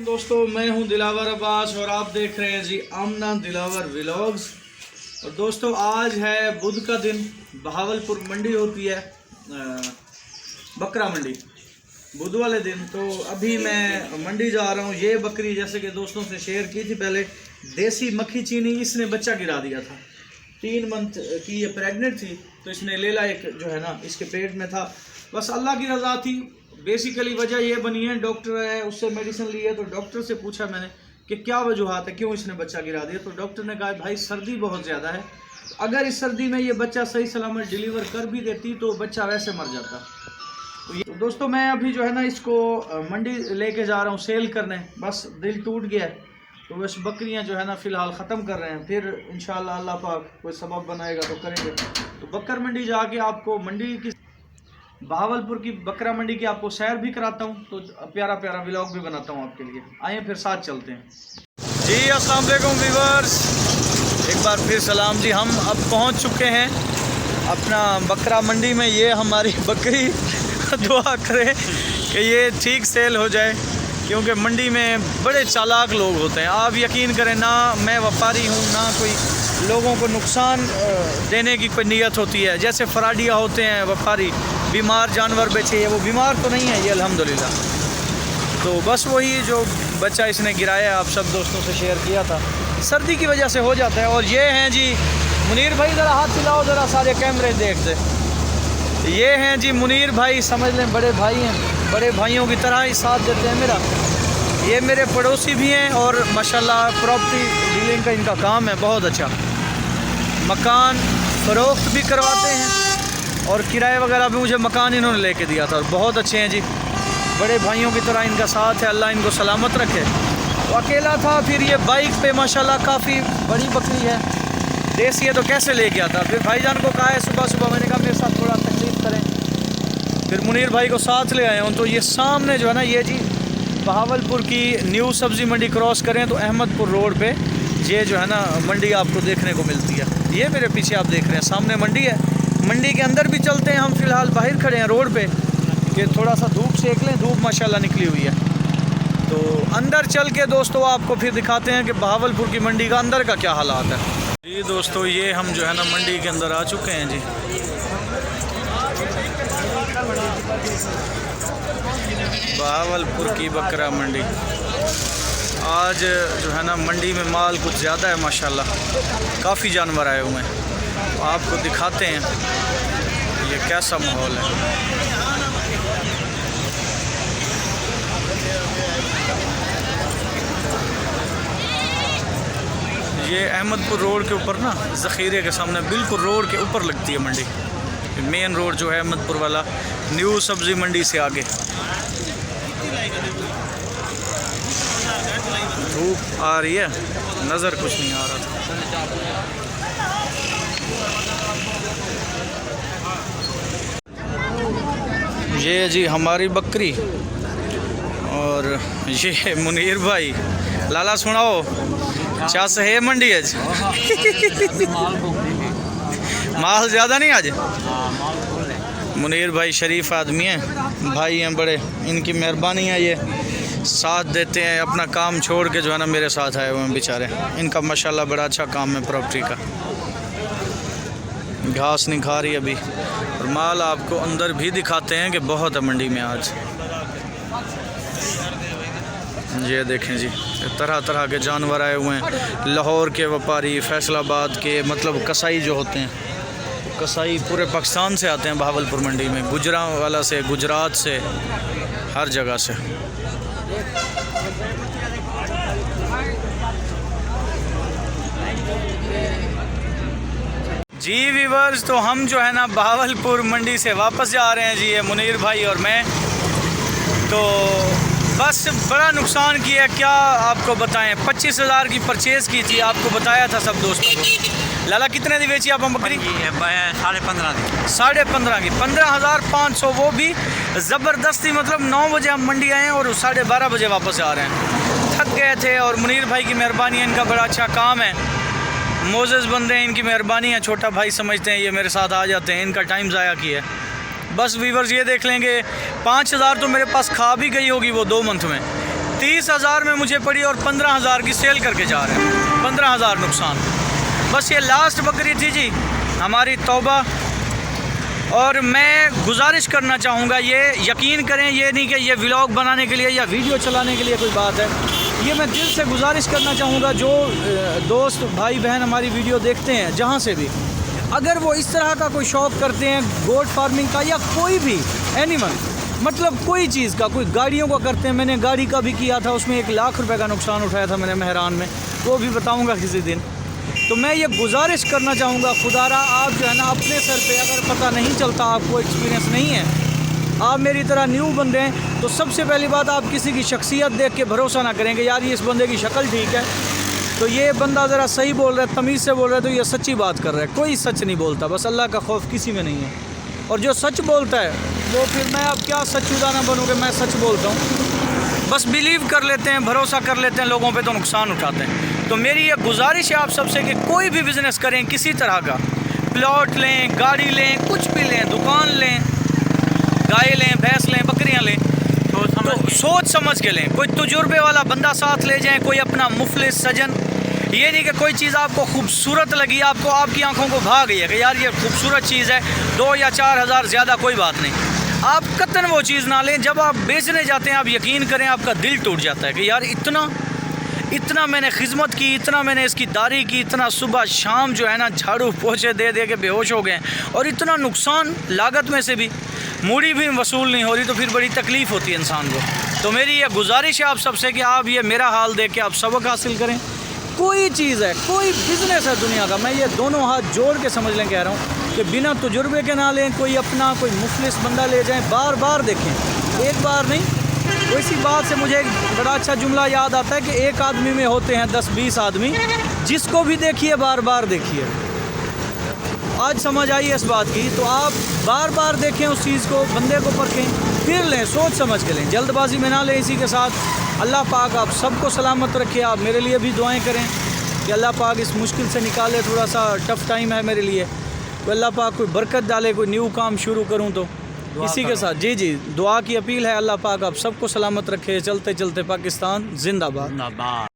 दोस्तों, मैं हूं दिलावर अब्बास और आप देख रहे हैं जी आमना दिलावर व्लॉग्स। और दोस्तों, आज है बुध का दिन। बहावलपुर मंडी होती है, बकरा मंडी, बुध वाले दिन। तो अभी मैं मंडी जा रहा हूं। ये बकरी जैसे कि दोस्तों से शेयर की थी पहले, देसी मक्खी चीनी, इसने बच्चा गिरा दिया था। 3 मंथ की ये प्रेग्नेंट थी, तो इसने लेला एक जो है ना इसके पेट में था। बस अल्लाह की रज़ा थी। बेसिकली वजह ये बनी है, डॉक्टर है उससे मेडिसिन ली है, तो डॉक्टर से पूछा मैंने कि क्या वजूहत है, क्यों इसने बच्चा गिरा दिया। तो डॉक्टर ने कहा भाई सर्दी बहुत ज़्यादा है, अगर इस सर्दी में ये बच्चा सही सलामत डिलीवर कर भी देती तो बच्चा वैसे मर जाता। तो दोस्तों, मैं अभी जो है ना इसको मंडी लेके जा रहा हूँ सेल करने। बस दिल टूट गया है, तो बस बकरियां जो है ना फ़िलहाल ख़त्म कर रहे हैं, फिर इंशाअल्लाह अल्लाह पाक कोई सबब बनाएगा तो करेंगे। तो बकर मंडी जाके आपको मंडी की, बहावलपुर की बकरा मंडी की आपको सैर भी कराता हूँ, तो प्यारा प्यारा व्लॉग भी बनाता हूँ आपके लिए। आइए फिर साथ चलते हैं जी। अस्सलाम वालेकुम व्यूअर्स, एक बार फिर सलाम जी। हम अब पहुँच चुके हैं अपना बकरा मंडी में। ये हमारी बकरी दुआ करें कि ये ठीक सेल हो जाए, क्योंकि मंडी में बड़े चालाक लोग होते हैं। आप यकीन करें, ना मैं व्यापारी हूँ, ना कोई लोगों को नुकसान देने की कोई नीयत होती है। जैसे फराडिया होते हैं व्यापारी, बीमार जानवर बेचे, वो बीमार तो नहीं है ये अल्हम्दुलिल्लाह। तो बस वही जो बच्चा इसने गिराया, आप सब दोस्तों से शेयर किया था, सर्दी की वजह से हो जाता है। और ये हैं जी मुनीर भाई, ज़रा हाथ हिलाओ, ज़रा सारे कैमरे देखते। ये हैं जी मुनीर भाई, समझ लें बड़े भाई हैं, बड़े भाइयों की तरह ही साथ देते हैं मेरा। ये मेरे पड़ोसी भी हैं और माशाल्लाह प्रॉपर्टी डीलिंग का इनका काम है बहुत अच्छा। मकान फ़रोख्त भी करवाते हैं और किराए वगैरह भी मुझे मकान इन्होंने लेके दिया था। और बहुत अच्छे हैं जी, बड़े भाइयों की तरह इनका साथ है। अल्लाह इनको सलामत रखे। तो अकेला था, फिर ये बाइक पे माशाल्लाह काफ़ी बड़ी बकरी है, देसी है, तो कैसे लेके आता। फिर भाईजान को कहा है सुबह सुबह, मैंने कहा मेरे साथ थोड़ा तकलीफ़ करें। फिर मुनीर भाई को साथ ले आया हूँ। तो ये सामने जो है ना, ये जी बहावलपुर की न्यू सब्ज़ी मंडी क्रॉस करें तो अहमदपुर रोड पे ये जो है ना मंडी आपको देखने को मिलती है। ये मेरे पीछे आप देख रहे हैं, सामने मंडी है। मंडी के अंदर भी चलते हैं हम, फ़िलहाल बाहर खड़े हैं रोड पे कि थोड़ा सा धूप सेक लें। धूप माशाल्लाह निकली हुई है, तो अंदर चल के दोस्तों आपको फिर दिखाते हैं कि बहावलपुर की मंडी का अंदर का क्या हालात है जी। दोस्तों, ये हम जो है ना मंडी के अंदर आ चुके हैं जी। बहावलपुर की बकरा मंडी। आज जो है ना मंडी में माल कुछ ज़्यादा है माशाल्लाह, काफ़ी जानवर आए हुए हैं। तो आपको दिखाते हैं ये कैसा माहौल है। ये अहमदपुर रोड के ऊपर ना, ज़ख़ीरे के सामने बिल्कुल रोड के ऊपर लगती है मंडी। मेन रोड जो है अहमदपुर वाला, न्यू सब्ज़ी मंडी से आगे। धूप आ रही है, नज़र कुछ नहीं आ रहा था। ये जी हमारी बकरी और ये मुनीर भाई। लाला सुनाओ, चास है मंडी आज? माल ज़्यादा नहीं आज? मुनीर भाई शरीफ आदमी हैं, भाई हैं बड़े, इनकी मेहरबानी है, ये साथ देते हैं, अपना काम छोड़ के जो है ना मेरे साथ आए हुए हैं बेचारे। इनका माशाल्लाह बड़ा अच्छा काम है प्रॉपर्टी का। घास नहीं खा रही अभी। और माल आपको अंदर भी दिखाते हैं कि बहुत है मंडी में आज। ये देखें जी, तरह तरह के जानवर आए हुए हैं। लाहौर के व्यापारी, फैसलाबाद के, मतलब कसाई जो होते हैं, कसाई पूरे पाकिस्तान से आते हैं बहावलपुर मंडी में, गुजरांवाला से, गुजरात से, हर जगह से। जी व्यूअर्स, तो हम जो है ना बहावलपुर मंडी से वापस जा रहे हैं जी, ये मुनीर भाई और मैं। तो बस बड़ा नुकसान किया, क्या आपको बताएं। 25,000 की परचेज़ की थी, आपको बताया था सब दोस्तों को। लाला कितने दी बेची आप बकरी? 15.5 दी। 15.5 की, 15,500, वो भी ज़बरदस्ती। मतलब 9 बजे हम मंडी आए हैं और 12:30 बजे वापस आ रहे हैं। थक गए थे और मुनीर भाई की मेहरबानी है, इनका बड़ा अच्छा काम है, मोज़ेज़ बंदे हैं, इनकी मेहरबानी है। छोटा भाई समझते हैं, ये मेरे साथ आ जाते हैं, इनका टाइम ज़ाया किया। बस व्यूवर्स ये देख लेंगे 5000 तो मेरे पास खा भी गई होगी वो 2 मंथ में। 30,000 में मुझे पड़ी और 15,000 की सेल करके जा रहे हैं। 15,000 नुकसान। बस ये लास्ट बकरी थी जी हमारी तौबा। और मैं गुजारिश करना चाहूँगा, ये यकीन करें, ये नहीं कि ये व्लॉग बनाने के लिए या वीडियो चलाने के लिए कोई बात है, ये मैं दिल से गुजारिश करना चाहूँगा जो दोस्त भाई बहन हमारी वीडियो देखते हैं जहाँ से भी, अगर वो इस तरह का कोई शौक़ करते हैं गोट फार्मिंग का या कोई भी एनिमल, मतलब कोई चीज़ का, कोई गाड़ियों का करते हैं। मैंने गाड़ी का भी किया था, उसमें 1 लाख रुपए का नुकसान उठाया था मैंने मेहरान में, वो भी बताऊँगा किसी दिन। तो मैं ये गुजारिश करना चाहूँगा, खुदारा आप जो है ना अपने सर पे, अगर पता नहीं चलता, आपको एक्सपीरियंस नहीं है, आप मेरी तरह न्यू बंदे हैं, तो सबसे पहली बात आप किसी की शख्सियत देख के भरोसा ना करेंगे यार ये इस बंदे की शक्ल ठीक है तो ये बंदा ज़रा सही बोल रहा है, तमीज़ से बोल रहा है, तो ये सच्ची बात कर रहा है। कोई सच नहीं बोलता, बस अल्लाह का खौफ किसी में नहीं है। और जो सच बोलता है वो फिर मैं अब क्या सच्चुदा ना बनूँगा, मैं सच बोलता हूँ। बस बिलीव कर लेते हैं, भरोसा कर लेते हैं लोगों पे, तो नुकसान उठाते हैं। तो मेरी ये गुजारिश है आप सबसे कि कोई भी बिज़नेस करें किसी तरह का, प्लॉट लें, गाड़ी लें, कुछ भी लें, दुकान लें, गाय लें, भैंस लें, बकरियां लें, तो सोच समझ के लें। कोई तजुर्बे वाला बंदा साथ ले जाएं, कोई अपना मुफलिस सजन। ये नहीं कि कोई चीज़ आपको खूबसूरत लगी, आपको आपकी आंखों को भा गई है कि यार ये खूबसूरत चीज़ है, 2 या 4 हज़ार ज़्यादा कोई बात नहीं, आप कतन वो चीज़ ना लें। जब आप बेचने जाते हैं आप यकीन करें आपका दिल टूट जाता है कि यार इतना मैंने खिदमत की, इतना मैंने इसकी दारी की, इतना सुबह शाम जो है ना झाड़ू पोछे दे दे के बेहोश हो गए, और इतना नुकसान लागत में से भी मूड़ी भी वसूल नहीं हो रही, तो फिर बड़ी तकलीफ़ होती है इंसान को। तो मेरी ये गुजारिश है आप सबसे कि आप ये मेरा हाल देख के आप सबक हासिल करें। कोई चीज़ है, कोई बिज़नेस है दुनिया का, मैं ये दोनों हाथ जोड़ के समझ लें, कह रहा हूँ कि बिना तजुर्बे के ना लें। कोई अपना कोई मुफलिस बंदा ले जाएं, बार बार देखें, एक बार नहीं। तो इसी बात से मुझे एक बड़ा अच्छा जुमला याद आता है कि एक आदमी में होते हैं 10-20 आदमी, जिसको भी देखिए बार बार देखिए। आज समझ आई इस बात की, तो आप बार बार देखें उस चीज़ को, बंदे को परखें, फिर लें, सोच समझ के लें, जल्दबाजी में ना लें। इसी के साथ अल्लाह पाक आप सबको सलामत रखे। आप मेरे लिए भी दुआएं करें कि अल्लाह पाक इस मुश्किल से निकाले, थोड़ा सा टफ़ टाइम है मेरे लिए, तो अल्लाह पाक कोई बरकत डाले, कोई न्यू काम शुरू करूँ तो इसी के साथ जी दुआ की अपील है। अल्लाह पाक आप सबको सलामत रखे। चलते चलते पाकिस्तान जिंदाबाद।